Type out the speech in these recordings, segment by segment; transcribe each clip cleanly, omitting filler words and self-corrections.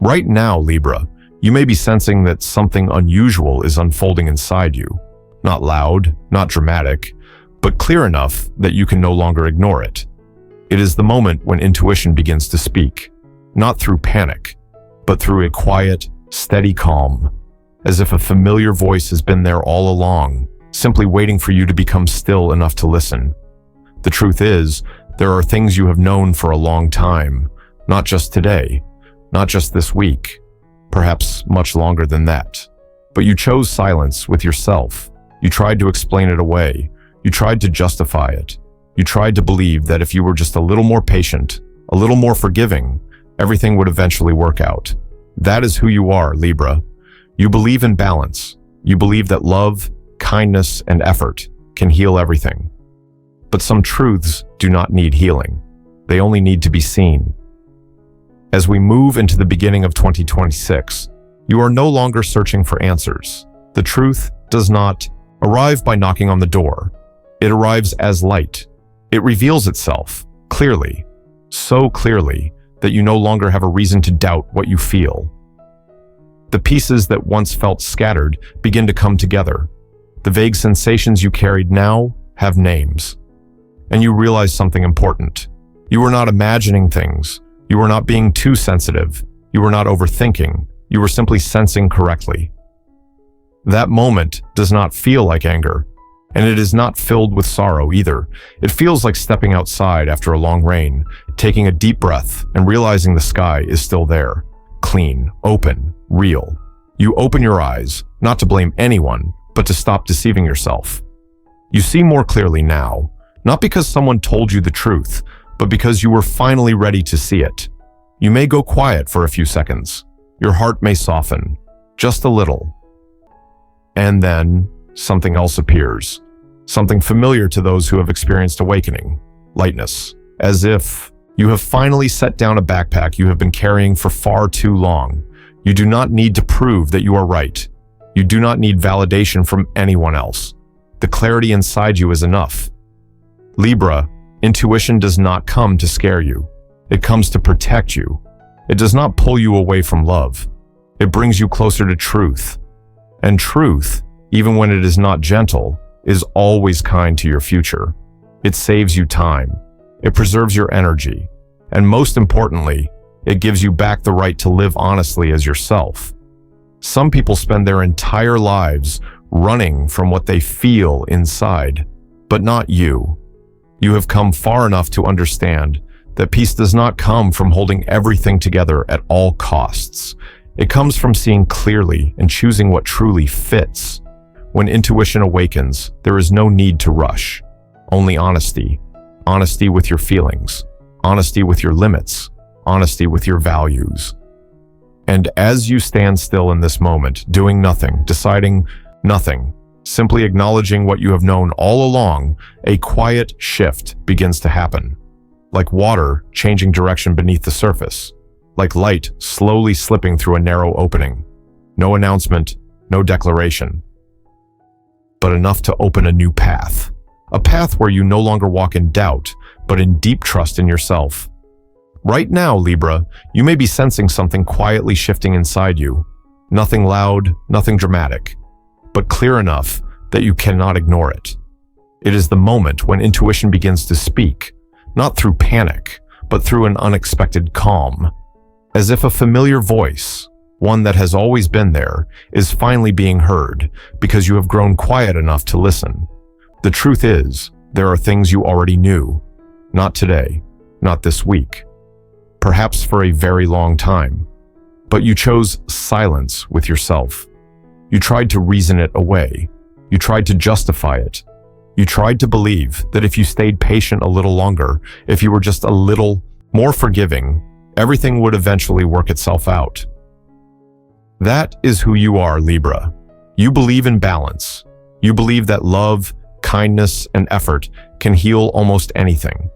Right now, Libra, you may be sensing that something unusual is unfolding inside you. Not loud, not dramatic, but clear enough that you can no longer ignore it. It is the moment when intuition begins to speak, not through panic, but through a quiet, steady calm, as if a familiar voice has been there all along, simply waiting for you to become still enough to listen. The truth is, there are things you have known for a long time, not just today, not just this week, perhaps much longer than that. But you chose silence with yourself. You tried to explain it away. You tried to justify it. You tried to believe that if you were just a little more patient, a little more forgiving, everything would eventually work out. That is who you are, Libra. You believe in balance. You believe that love, kindness, and effort can heal everything. But some truths do not need healing. They only need to be seen. As we move into the beginning of 2026, you are no longer searching for answers. The truth does not arrive by knocking on the door. It arrives as light. It reveals itself clearly, so clearly that you no longer have a reason to doubt what you feel. The pieces that once felt scattered begin to come together. The vague sensations you carried now have names. And you realize something important. You were not imagining things. You were not being too sensitive. You were not overthinking. You were simply sensing correctly. That moment does not feel like anger, and it is not filled with sorrow either. It feels like stepping outside after a long rain, taking a deep breath and realizing the sky is still there, clean, open, real. You open your eyes, not to blame anyone, but to stop deceiving yourself. You see more clearly now, not because someone told you the truth, but because you were finally ready to see it. You may go quiet for a few seconds. Your heart may soften, just a little. And then something else appears, something familiar to those who have experienced awakening, lightness, as if you have finally set down a backpack you have been carrying for far too long. You do not need to prove that you are right. You do not need validation from anyone else. The clarity inside you is enough. Libra, intuition does not come to scare you. It comes to protect you. It does not pull you away from love. It brings you closer to truth. And truth, even when it is not gentle, is always kind to your future. It saves you time. It preserves your energy. And most importantly, it gives you back the right to live honestly as yourself. Some people spend their entire lives running from what they feel inside, but not you. You have come far enough to understand that peace does not come from holding everything together at all costs. It comes from seeing clearly and choosing what truly fits. When intuition awakens, there is no need to rush. Only honesty. Honesty with your feelings. Honesty with your limits. Honesty with your values. And as you stand still in this moment, doing nothing, deciding nothing, simply acknowledging what you have known all along, a quiet shift begins to happen. Like water changing direction beneath the surface. Like light slowly slipping through a narrow opening. No announcement, no declaration. But enough to open a new path. A path where you no longer walk in doubt, but in deep trust in yourself. Right now, Libra, you may be sensing something quietly shifting inside you. Nothing loud, nothing dramatic, but clear enough that you cannot ignore it. It is the moment when intuition begins to speak, not through panic, but through an unexpected calm. As if a familiar voice, one that has always been there, is finally being heard because you have grown quiet enough to listen. The truth is, there are things you already knew. Not today, not this week. Perhaps for a very long time. But you chose silence with yourself. You tried to reason it away. You tried to justify it. You tried to believe that if you stayed patient a little longer, if you were just a little more forgiving, everything would eventually work itself out. That is who you are, Libra. You believe in balance. You believe that love, kindness, and effort can heal almost anything.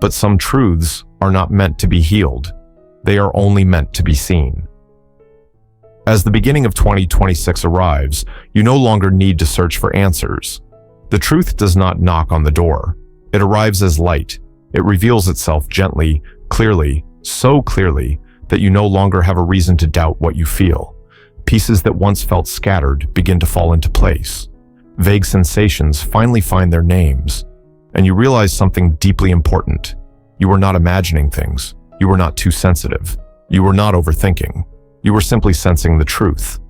But some truths are not meant to be healed. They are only meant to be seen. As the beginning of 2026 arrives, you no longer need to search for answers. The truth does not knock on the door. It arrives as light. It reveals itself gently, clearly, so clearly that you no longer have a reason to doubt what you feel. Pieces that once felt scattered begin to fall into place. Vague sensations finally find their names, and you realize something deeply important. You were not imagining things. You were not too sensitive. You were not overthinking. You were simply sensing the truth.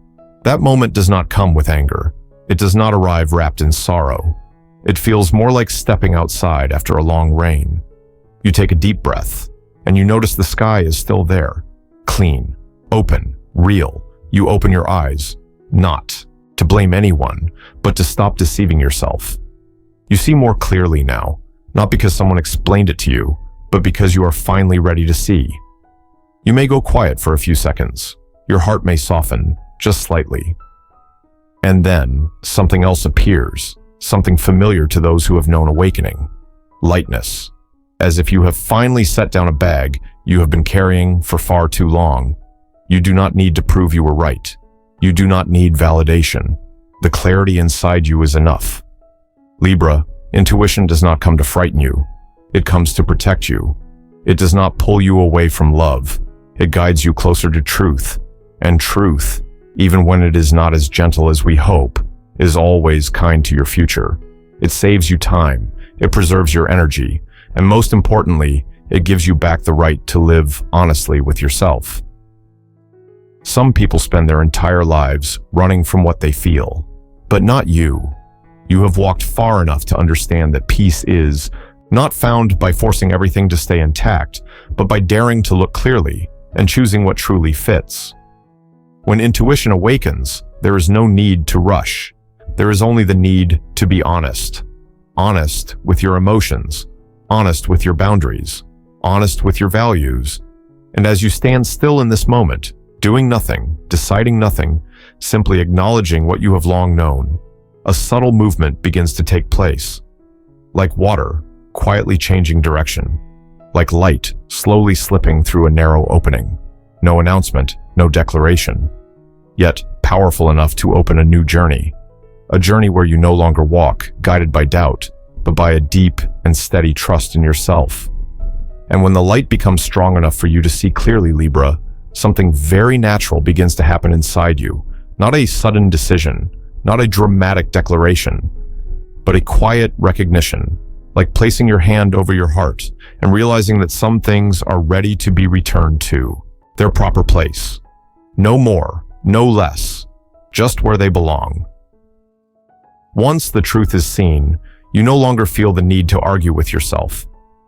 That moment does not come with anger. It does not arrive wrapped in sorrow. It feels more like stepping outside after a long rain. You take a deep breath, and you notice the sky is still there. Clean, open, real. You open your eyes, not to blame anyone, but to stop deceiving yourself. You see more clearly now, not because someone explained it to you, but because you are finally ready to see. You may go quiet for a few seconds. Your heart may soften, just slightly. And then, something else appears, something familiar to those who have known awakening. Lightness. As if you have finally set down a bag you have been carrying for far too long. You do not need to prove you were right. You do not need validation. The clarity inside you is enough. Libra, intuition does not come to frighten you. It comes to protect you. It does not pull you away from love. It guides you closer to truth. And truth, even when it is not as gentle as we hope, is always kind to your future. It saves you time. It preserves your energy. And most importantly, it gives you back the right to live honestly with yourself. Some people spend their entire lives running from what they feel, but not you. You have walked far enough to understand that peace is not found by forcing everything to stay intact, but by daring to look clearly and choosing what truly fits. When intuition awakens, there is no need to rush. There is only the need to be honest. Honest with your emotions, honest with your boundaries, honest with your values. And as you stand still in this moment, doing nothing, deciding nothing, simply acknowledging what you have long known, a subtle movement begins to take place. Like water, quietly changing direction. Like light, slowly slipping through a narrow opening. No announcement, no declaration. Yet powerful enough to open a new journey. A journey where you no longer walk, guided by doubt, but by a deep and steady trust in yourself. And when the light becomes strong enough for you to see clearly, Libra, something very natural begins to happen inside you. Not a sudden decision, not a dramatic declaration, but a quiet recognition, like placing your hand over your heart and realizing that some things are ready to be returned to their proper place. No more, no less, just where they belong. Once the truth is seen, you no longer feel the need to argue with yourself.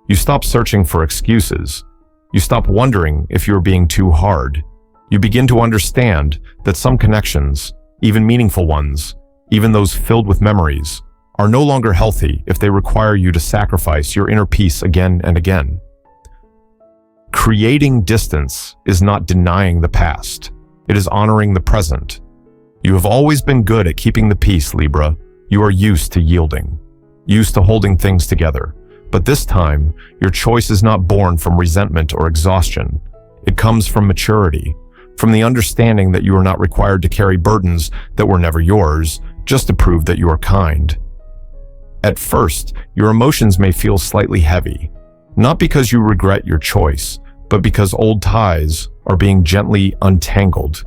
You stop searching for excuses. You stop wondering if you're being too hard. You begin to understand that some connections, even meaningful ones, even those filled with memories, are no longer healthy if they require you to sacrifice your inner peace again and again. Creating distance is not denying the past. It is honoring the present. You have always been good at keeping the peace, Libra. You are used to yielding, used to holding things together. But this time, your choice is not born from resentment or exhaustion. It comes from maturity, from the understanding that you are not required to carry burdens that were never yours, just to prove that you are kind. At first, your emotions may feel slightly heavy, not because you regret your choice, but because old ties are being gently untangled.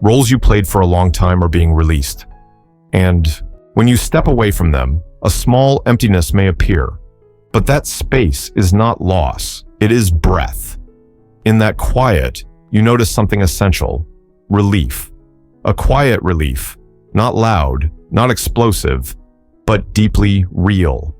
Roles you played for a long time are being released. And when you step away from them, a small emptiness may appear. But that space is not loss, it is breath. In that quiet, you notice something essential: relief. A quiet relief, not loud, not explosive, but deeply real.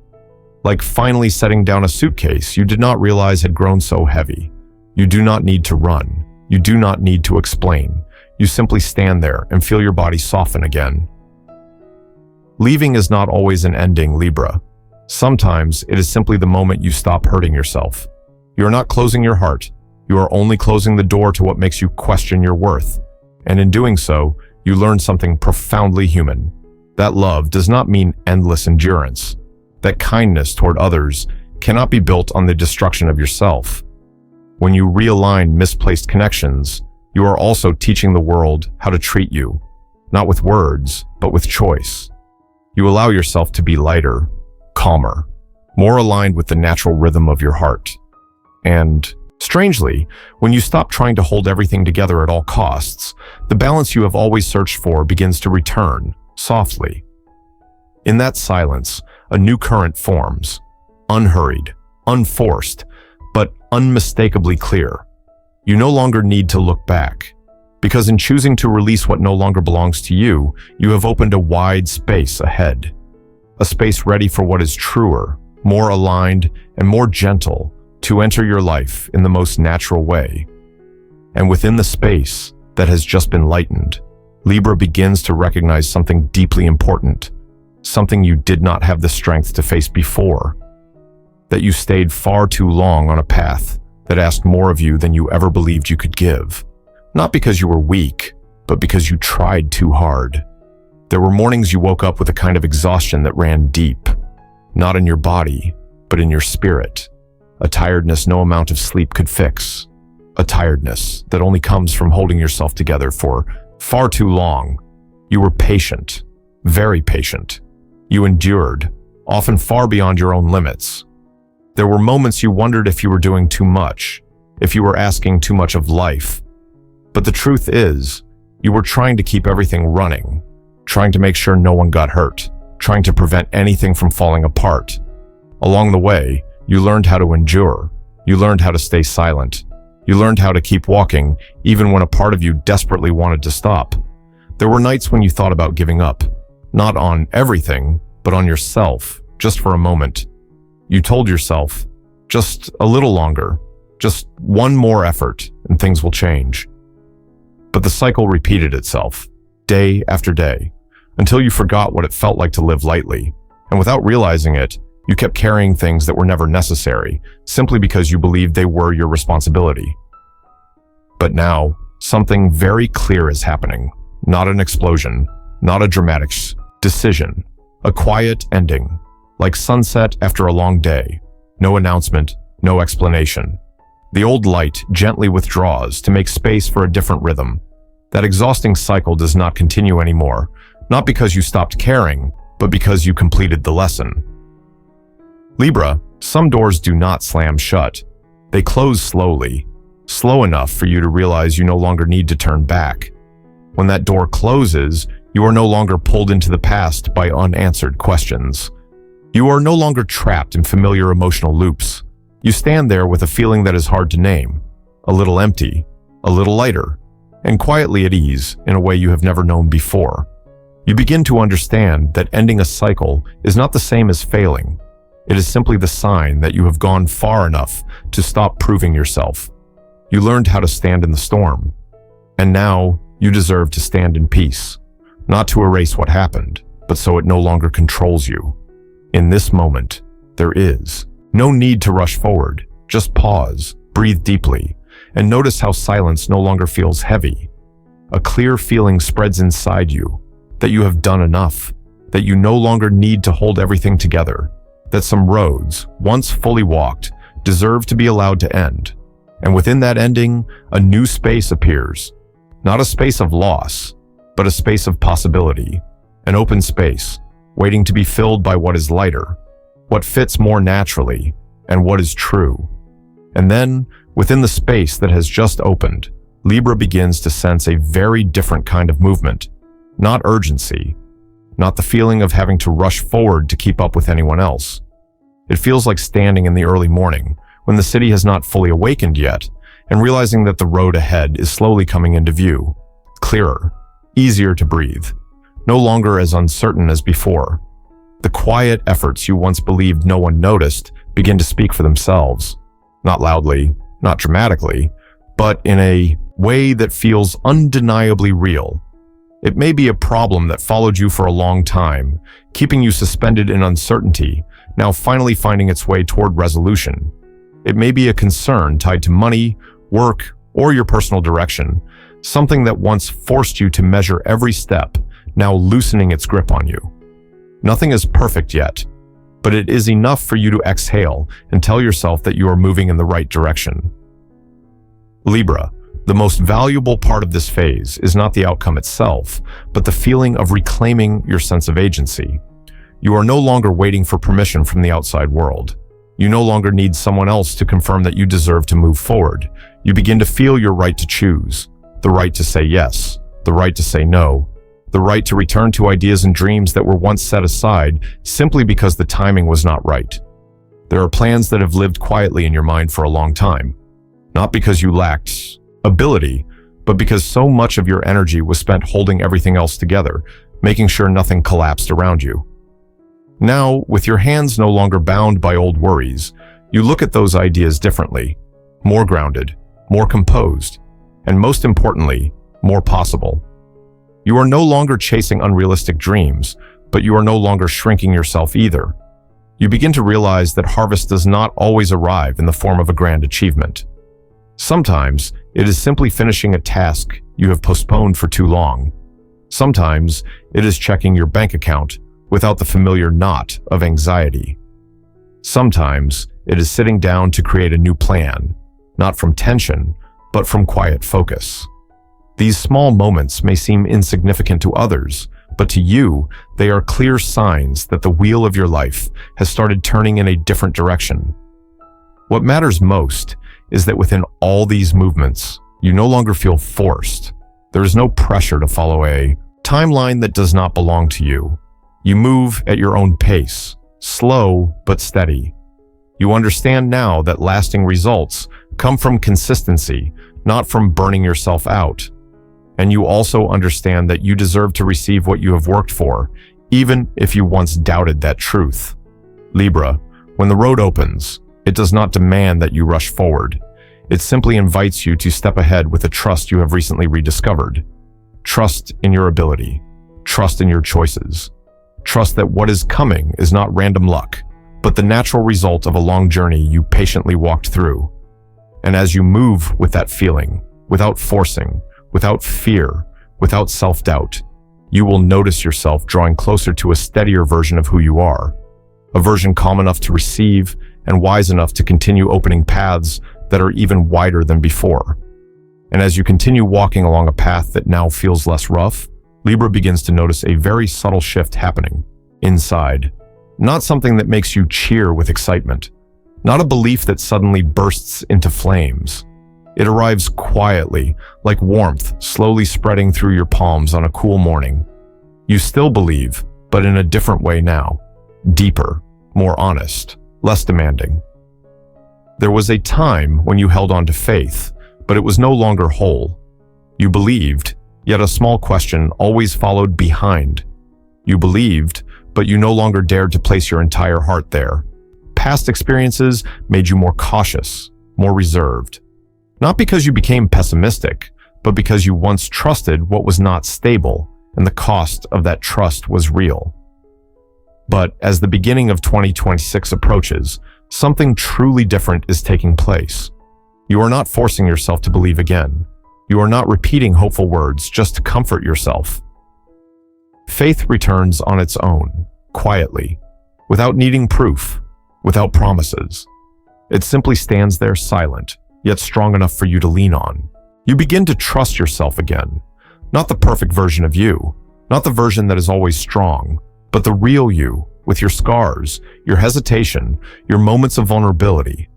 Like finally setting down a suitcase you did not realize had grown so heavy. You do not need to run. You do not need to explain. You simply stand there and feel your body soften again. Leaving is not always an ending, Libra. Sometimes it is simply the moment you stop hurting yourself. You are not closing your heart. You are only closing the door to what makes you question your worth. And in doing so, you learn something profoundly human. That love does not mean endless endurance. That kindness toward others cannot be built on the destruction of yourself. When you realign misplaced connections, you are also teaching the world how to treat you, not with words, but with choice. You allow yourself to be lighter, calmer, more aligned with the natural rhythm of your heart. And Strangely, when you stop trying to hold everything together at all costs, the balance you have always searched for begins to return, softly. In that silence, a new current forms, unhurried, unforced, but unmistakably clear. You no longer need to look back, because in choosing to release what no longer belongs to you, you have opened a wide space ahead. A space ready for what is truer, more aligned, and more gentle to enter your life in the most natural way. And within the space that has just been lightened, Libra begins to recognize something deeply important, something you did not have the strength to face before, that you stayed far too long on a path that asked more of you than you ever believed you could give. Not because you were weak, but because you tried too hard. There were mornings you woke up with a kind of exhaustion that ran deep, not in your body, but in your spirit. A tiredness no amount of sleep could fix. A tiredness that only comes from holding yourself together for far too long. You were patient, very patient. You endured, often far beyond your own limits. There were moments you wondered if you were doing too much, if you were asking too much of life. But the truth is, you were trying to keep everything running, trying to make sure no one got hurt, trying to prevent anything from falling apart. Along the way, you learned how to endure. You learned how to stay silent. You learned how to keep walking, even when a part of you desperately wanted to stop. There were nights when you thought about giving up, not on everything, but on yourself, just for a moment. You told yourself, just a little longer, just one more effort, and things will change. But the cycle repeated itself, day after day, until you forgot what it felt like to live lightly, and without realizing it, you kept carrying things that were never necessary, simply because you believed they were your responsibility. But now, something very clear is happening. Not an explosion, not a dramatic decision, a quiet ending, like sunset after a long day. No announcement, no explanation. The old light gently withdraws to make space for a different rhythm. That exhausting cycle does not continue anymore, not because you stopped caring, but because you completed the lesson. Libra, some doors do not slam shut. They close slowly, slow enough for you to realize you no longer need to turn back. When that door closes, you are no longer pulled into the past by unanswered questions. You are no longer trapped in familiar emotional loops. You stand there with a feeling that is hard to name, a little empty, a little lighter, and quietly at ease in a way you have never known before. You begin to understand that ending a cycle is not the same as failing. It is simply the sign that you have gone far enough to stop proving yourself. You learned how to stand in the storm, and now you deserve to stand in peace, not to erase what happened, but so it no longer controls you. In this moment, there is no need to rush forward. Just pause, breathe deeply, and notice how silence no longer feels heavy. A clear feeling spreads inside you, that you have done enough, that you no longer need to hold everything together, that some roads, once fully walked, deserve to be allowed to end. And within that ending, a new space appears. Not a space of loss, but a space of possibility. An open space, waiting to be filled by what is lighter, what fits more naturally, and what is true. And then, within the space that has just opened, Libra begins to sense a very different kind of movement. Not urgency, not the feeling of having to rush forward to keep up with anyone else. It feels like standing in the early morning, when the city has not fully awakened yet, and realizing that the road ahead is slowly coming into view. Clearer, easier to breathe, no longer as uncertain as before. The quiet efforts you once believed no one noticed begin to speak for themselves. Not loudly, not dramatically, but in a way that feels undeniably real. It may be a problem that followed you for a long time, keeping you suspended in uncertainty, now finally finding its way toward resolution. It may be a concern tied to money, work, or your personal direction, something that once forced you to measure every step, now loosening its grip on you. Nothing is perfect yet, but it is enough for you to exhale and tell yourself that you are moving in the right direction. Libra, the most valuable part of this phase is not the outcome itself, but the feeling of reclaiming your sense of agency. You are no longer waiting for permission from the outside world. You no longer need someone else to confirm that you deserve to move forward. You begin to feel your right to choose, the right to say yes, the right to say no, the right to return to ideas and dreams that were once set aside simply because the timing was not right. There are plans that have lived quietly in your mind for a long time, not because you lacked ability, but because so much of your energy was spent holding everything else together, making sure nothing collapsed around you. Now, with your hands no longer bound by old worries, you look at those ideas differently, more grounded, more composed, and most importantly, more possible. You are no longer chasing unrealistic dreams, but you are no longer shrinking yourself either. You begin to realize that harvest does not always arrive in the form of a grand achievement. Sometimes, it is simply finishing a task you have postponed for too long. Sometimes, it is checking your bank account without the familiar knot of anxiety. Sometimes, it is sitting down to create a new plan, not from tension, but from quiet focus. These small moments may seem insignificant to others, but to you, they are clear signs that the wheel of your life has started turning in a different direction. What matters most is that within all these movements, you no longer feel forced. There is no pressure to follow a timeline that does not belong to you. You move at your own pace, slow but steady. You understand now that lasting results come from consistency, not from burning yourself out. And you also understand that you deserve to receive what you have worked for, even if you once doubted that truth. Libra, when the road opens, it does not demand that you rush forward. It simply invites you to step ahead with a trust you have recently rediscovered. Trust in your ability. Trust in your choices. Trust that what is coming is not random luck, but the natural result of a long journey you patiently walked through. And as you move with that feeling, without forcing, without fear, without self-doubt, you will notice yourself drawing closer to a steadier version of who you are, a version calm enough to receive and wise enough to continue opening paths that are even wider than before. And as you continue walking along a path that now feels less rough, Libra begins to notice a very subtle shift happening inside. Not something that makes you cheer with excitement, not a belief that suddenly bursts into flames. It arrives quietly, like warmth slowly spreading through your palms on a cool morning. You still believe, but in a different way now. Deeper, more honest, less demanding. There was a time when you held on to faith, but it was no longer whole. You believed, yet a small question always followed behind. You believed, but you no longer dared to place your entire heart there. Past experiences made you more cautious, more reserved. Not because you became pessimistic, but because you once trusted what was not stable, and the cost of that trust was real. But as the beginning of 2026 approaches, something truly different is taking place. You are not forcing yourself to believe again. You are not repeating hopeful words just to comfort yourself. Faith returns on its own, quietly, without needing proof, without promises. It simply stands there silent, yet strong enough for you to lean on. You begin to trust yourself again. Not the perfect version of you, not the version that is always strong, but the real you, with your scars, your hesitation, your moments of vulnerability.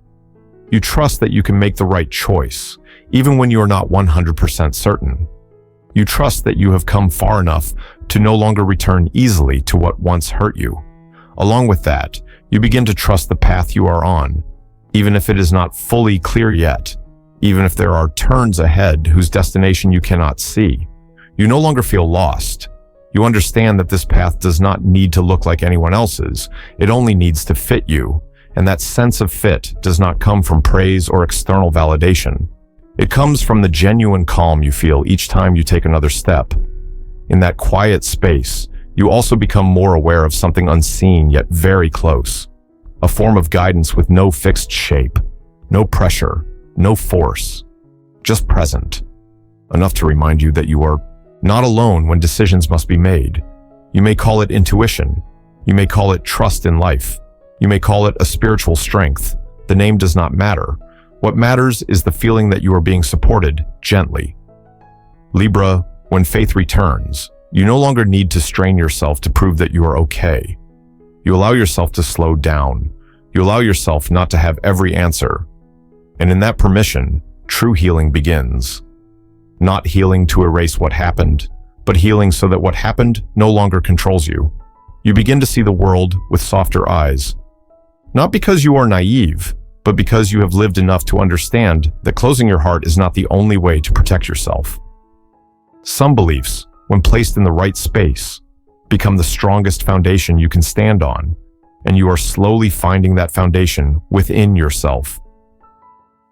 You trust that you can make the right choice, even when you are not 100% certain. You trust that you have come far enough to no longer return easily to what once hurt you. Along with that, you begin to trust the path you are on, even if it is not fully clear yet, even if there are turns ahead whose destination you cannot see. You no longer feel lost. You understand that this path does not need to look like anyone else's. It only needs to fit you, and that sense of fit does not come from praise or external validation. It comes from the genuine calm you feel each time you take another step. In that quiet space, you also become more aware of something unseen yet very close. A form of guidance with no fixed shape, no pressure, no force, just present. Enough to remind you that you are not alone when decisions must be made. You may call it intuition. You may call it trust in life. You may call it a spiritual strength. The name does not matter. What matters is the feeling that you are being supported gently. Libra, when faith returns, you no longer need to strain yourself to prove that you are okay. You allow yourself to slow down. You allow yourself not to have every answer. And in that permission, true healing begins. Not healing to erase what happened, but healing so that what happened no longer controls you. You begin to see the world with softer eyes. Not because you are naive, but because you have lived enough to understand that closing your heart is not the only way to protect yourself. Some beliefs, when placed in the right space, become the strongest foundation you can stand on, and you are slowly finding that foundation within yourself.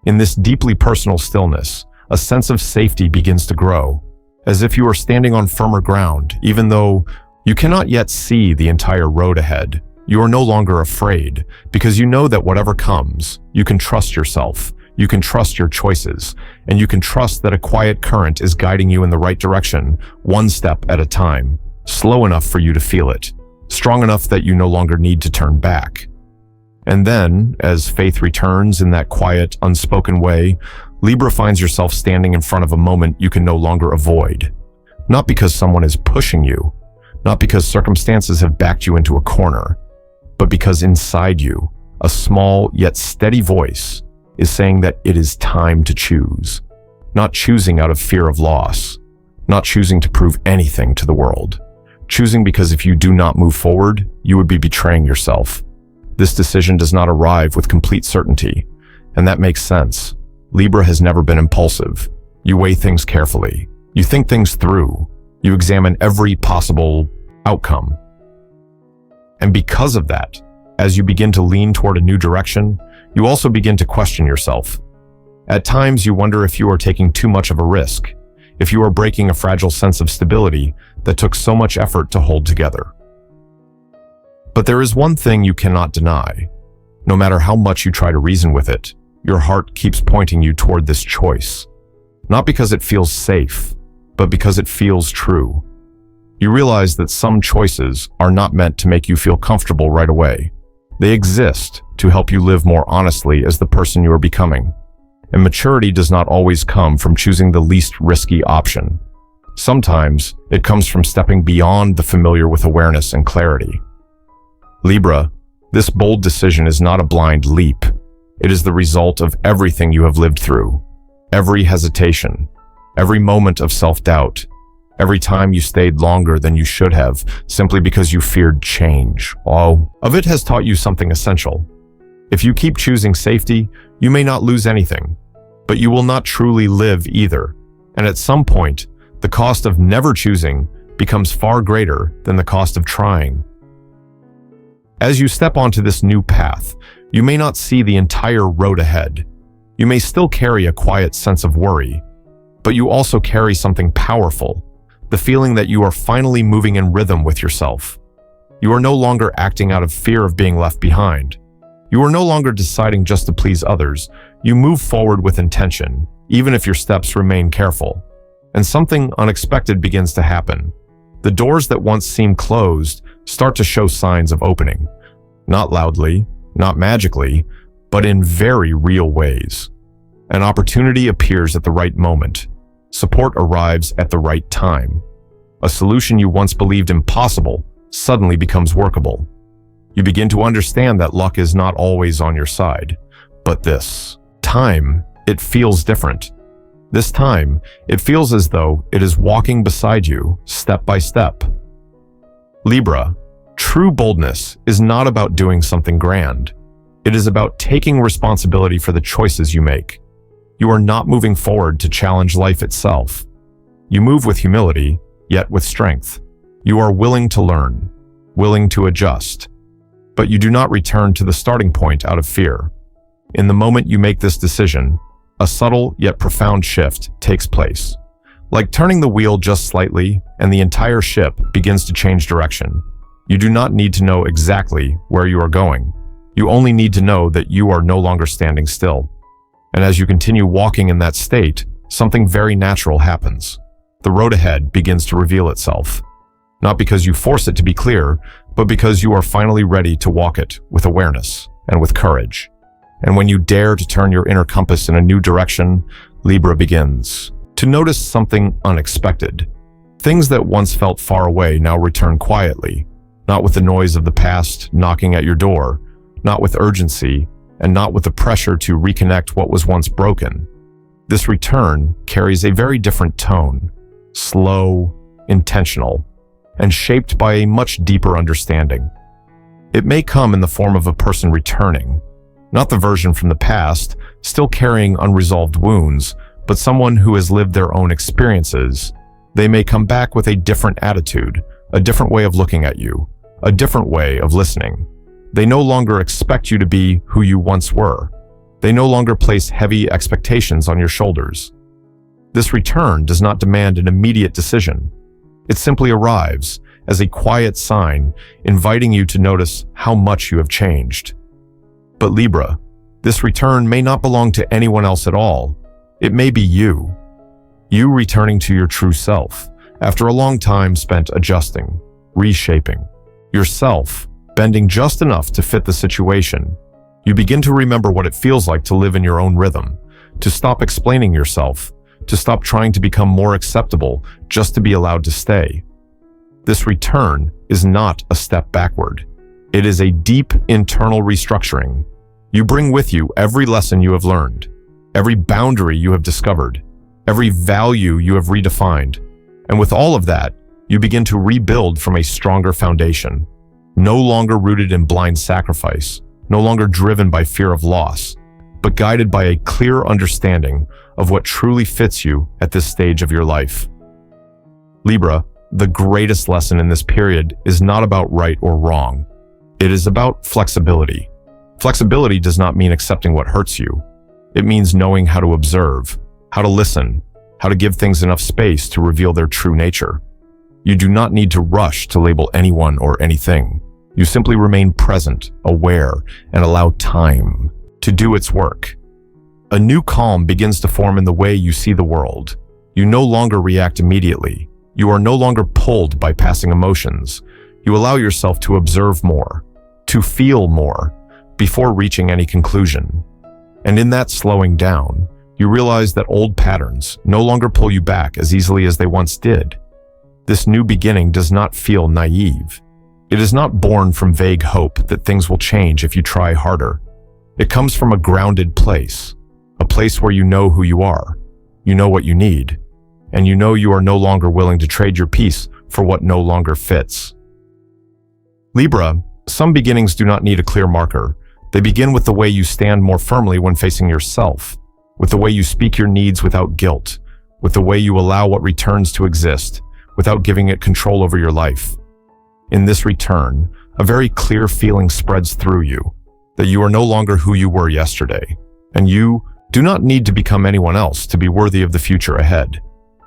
In this deeply personal stillness, a sense of safety begins to grow, as if you are standing on firmer ground, even though you cannot yet see the entire road ahead. You are no longer afraid, because you know that whatever comes, you can trust yourself, you can trust your choices, and you can trust that a quiet current is guiding you in the right direction, one step at a time, slow enough for you to feel it, strong enough that you no longer need to turn back. And then, as faith returns in that quiet, unspoken way, Libra finds yourself standing in front of a moment you can no longer avoid. Not because someone is pushing you, not because circumstances have backed you into a corner, but because inside you, a small yet steady voice is saying that it is time to choose. Not choosing out of fear of loss, not choosing to prove anything to the world. Choosing because if you do not move forward, you would be betraying yourself. This decision does not arrive with complete certainty, and that makes sense. Libra has never been impulsive. You weigh things carefully. You think things through. You examine every possible outcome. And because of that, as you begin to lean toward a new direction, you also begin to question yourself. At times, you wonder if you are taking too much of a risk, if you are breaking a fragile sense of stability that took so much effort to hold together. But there is one thing you cannot deny. No matter how much you try to reason with it, your heart keeps pointing you toward this choice. Not because it feels safe, but because it feels true. You realize that some choices are not meant to make you feel comfortable right away. They exist to help you live more honestly as the person you are becoming. And maturity does not always come from choosing the least risky option. Sometimes it comes from stepping beyond the familiar with awareness and clarity. Libra, this bold decision is not a blind leap. It is the result of everything you have lived through. Every hesitation, every moment of self-doubt, every time you stayed longer than you should have simply because you feared change. All of it has taught you something essential. If you keep choosing safety, you may not lose anything, but you will not truly live either. And at some point, the cost of never choosing becomes far greater than the cost of trying. As you step onto this new path, you may not see the entire road ahead. You may still carry a quiet sense of worry, but you also carry something powerful, the feeling that you are finally moving in rhythm with yourself. You are no longer acting out of fear of being left behind. You are no longer deciding just to please others. You move forward with intention, even if your steps remain careful. And something unexpected begins to happen. The doors that once seemed closed start to show signs of opening. Not loudly, not magically, but in very real ways. An opportunity appears at the right moment. Support arrives at the right time. A solution you once believed impossible suddenly becomes workable. You begin to understand that luck is not always on your side. But this time, it feels different. This time, it feels as though it is walking beside you, step by step. Libra, true boldness is not about doing something grand. It is about taking responsibility for the choices you make. You are not moving forward to challenge life itself. You move with humility, yet with strength. You are willing to learn, willing to adjust, but you do not return to the starting point out of fear. In the moment you make this decision, a subtle yet profound shift takes place. Like turning the wheel just slightly, and the entire ship begins to change direction. You do not need to know exactly where you are going. You only need to know that you are no longer standing still. And as you continue walking in that state, something very natural happens. The road ahead begins to reveal itself. Not because you force it to be clear, but because you are finally ready to walk it with awareness and with courage. And when you dare to turn your inner compass in a new direction, Libra begins to notice something unexpected. Things that once felt far away now return quietly, not with the noise of the past knocking at your door, not with urgency, and not with the pressure to reconnect what was once broken. This return carries a very different tone, slow, intentional, and shaped by a much deeper understanding. It may come in the form of a person returning, not the version from the past, still carrying unresolved wounds, but someone who has lived their own experiences. They may come back with a different attitude, a different way of looking at you, a different way of listening. They no longer expect you to be who you once were. They no longer place heavy expectations on your shoulders. This return does not demand an immediate decision. It simply arrives as a quiet sign inviting you to notice how much you have changed. But Libra, this return may not belong to anyone else at all. It may be you. You returning to your true self after a long time spent adjusting, reshaping. Yourself bending just enough to fit the situation. You begin to remember what it feels like to live in your own rhythm, to stop explaining yourself, to stop trying to become more acceptable just to be allowed to stay. This return is not a step backward. It is a deep internal restructuring. You bring with you every lesson you have learned, every boundary you have discovered, every value you have redefined. And with all of that, you begin to rebuild from a stronger foundation, no longer rooted in blind sacrifice, no longer driven by fear of loss, but guided by a clear understanding of what truly fits you at this stage of your life. Libra, the greatest lesson in this period is not about right or wrong. It is about flexibility. Flexibility does not mean accepting what hurts you. It means knowing how to observe, how to listen, how to give things enough space to reveal their true nature. You do not need to rush to label anyone or anything. You simply remain present, aware, and allow time to do its work. A new calm begins to form in the way you see the world. You no longer react immediately. You are no longer pulled by passing emotions. You allow yourself to observe more, to feel more, before reaching any conclusion. And in that slowing down, you realize that old patterns no longer pull you back as easily as they once did. This new beginning does not feel naive. It is not born from vague hope that things will change if you try harder. It comes from a grounded place, a place where you know who you are, you know what you need, and you know you are no longer willing to trade your peace for what no longer fits. Libra, some beginnings do not need a clear marker. They begin with the way you stand more firmly when facing yourself, with the way you speak your needs without guilt, with the way you allow what returns to exist, without giving it control over your life. In this return, a very clear feeling spreads through you, that you are no longer who you were yesterday, and you do not need to become anyone else to be worthy of the future ahead.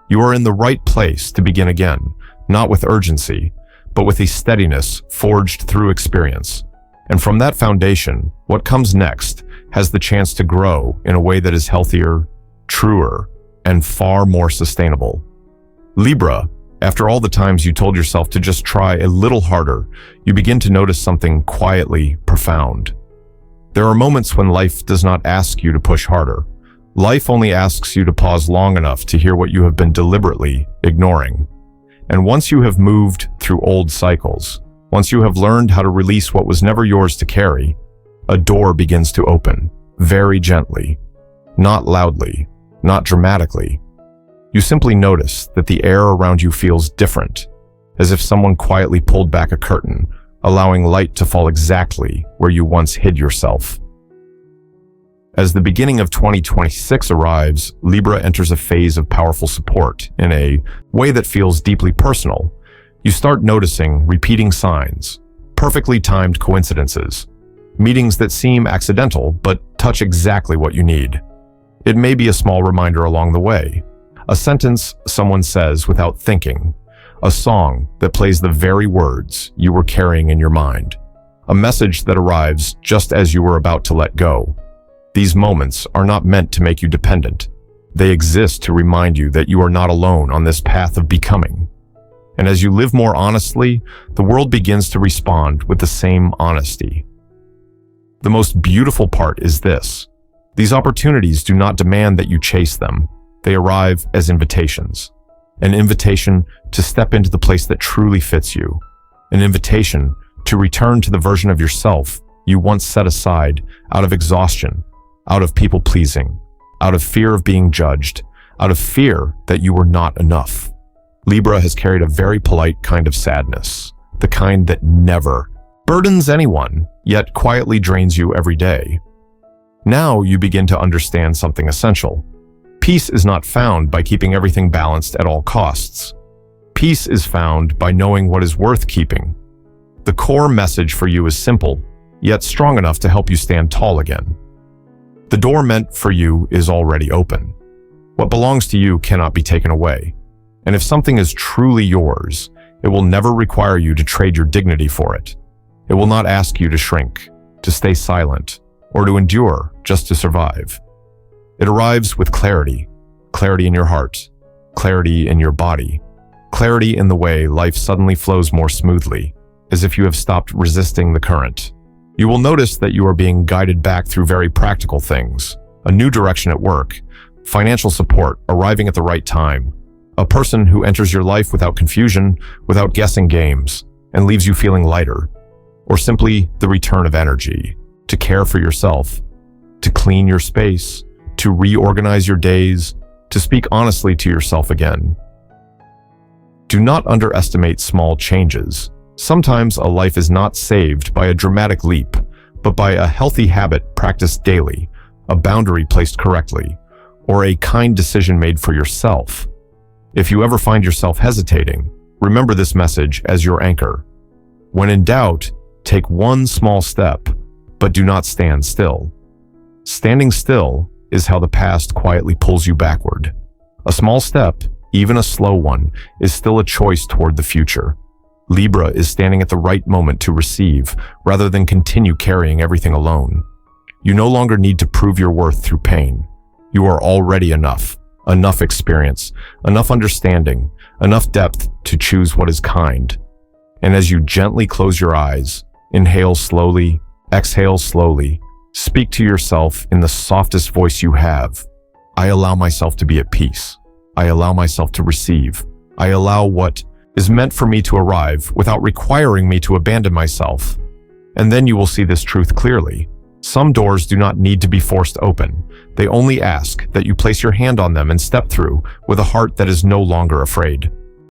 You are in the right place to begin again, not with urgency, but with a steadiness forged through experience. And from that foundation, what comes next has the chance to grow in a way that is healthier, truer, and far more sustainable. Libra, after all the times you told yourself to just try a little harder, you begin to notice something quietly profound. There are moments when life does not ask you to push harder. Life only asks you to pause long enough to hear what you have been deliberately ignoring. And once you have moved through old cycles, once you have learned how to release what was never yours to carry, a door begins to open, very gently, not loudly, not dramatically. You simply notice that the air around you feels different, as if someone quietly pulled back a curtain, allowing light to fall exactly where you once hid yourself. As the beginning of 2026 arrives, Libra enters a phase of powerful support in a way that feels deeply personal. You start noticing repeating signs, perfectly timed coincidences, meetings that seem accidental but touch exactly what you need. It may be a small reminder along the way, a sentence someone says without thinking, a song that plays the very words you were carrying in your mind, a message that arrives just as you were about to let go. These moments are not meant to make you dependent. They exist to remind you that you are not alone on this path of becoming. And as you live more honestly, the world begins to respond with the same honesty. The most beautiful part is this: these opportunities do not demand that you chase them. They arrive as invitations. An invitation to step into the place that truly fits you. An invitation to return to the version of yourself you once set aside out of exhaustion, out of people-pleasing, out of fear of being judged, out of fear that you were not enough. Libra has carried a very polite kind of sadness, the kind that never burdens anyone, yet quietly drains you every day. Now you begin to understand something essential. Peace is not found by keeping everything balanced at all costs. Peace is found by knowing what is worth keeping. The core message for you is simple, yet strong enough to help you stand tall again. The door meant for you is already open. What belongs to you cannot be taken away. And if something is truly yours, it will never require you to trade your dignity for it. It will not ask you to shrink, to stay silent, or to endure just to survive. It arrives with clarity, clarity in your heart, clarity in your body, clarity in the way life suddenly flows more smoothly, as if you have stopped resisting the current. You will notice that you are being guided back through very practical things, a new direction at work, financial support arriving at the right time, a person who enters your life without confusion, without guessing games, and leaves you feeling lighter, or simply the return of energy, to care for yourself, to clean your space, to reorganize your days, to speak honestly to yourself again. Do not underestimate small changes. Sometimes a life is not saved by a dramatic leap, but by a healthy habit practiced daily, a boundary placed correctly, or a kind decision made for yourself. If you ever find yourself hesitating, remember this message as your anchor. When in doubt, take one small step, but do not stand still. Standing still is how the past quietly pulls you backward. A small step, even a slow one, is still a choice toward the future. Libra is standing at the right moment to receive, rather than continue carrying everything alone. You no longer need to prove your worth through pain. You are already enough experience, enough understanding, enough depth to choose what is kind. And as you gently close your eyes, inhale slowly, exhale slowly, speak to yourself in the softest voice you have. I allow myself to be at peace. I allow myself to receive. I allow what is meant for me to arrive without requiring me to abandon myself. And then you will see this truth clearly. Some doors do not need to be forced open. They only ask that you place your hand on them and step through with a heart that is no longer afraid.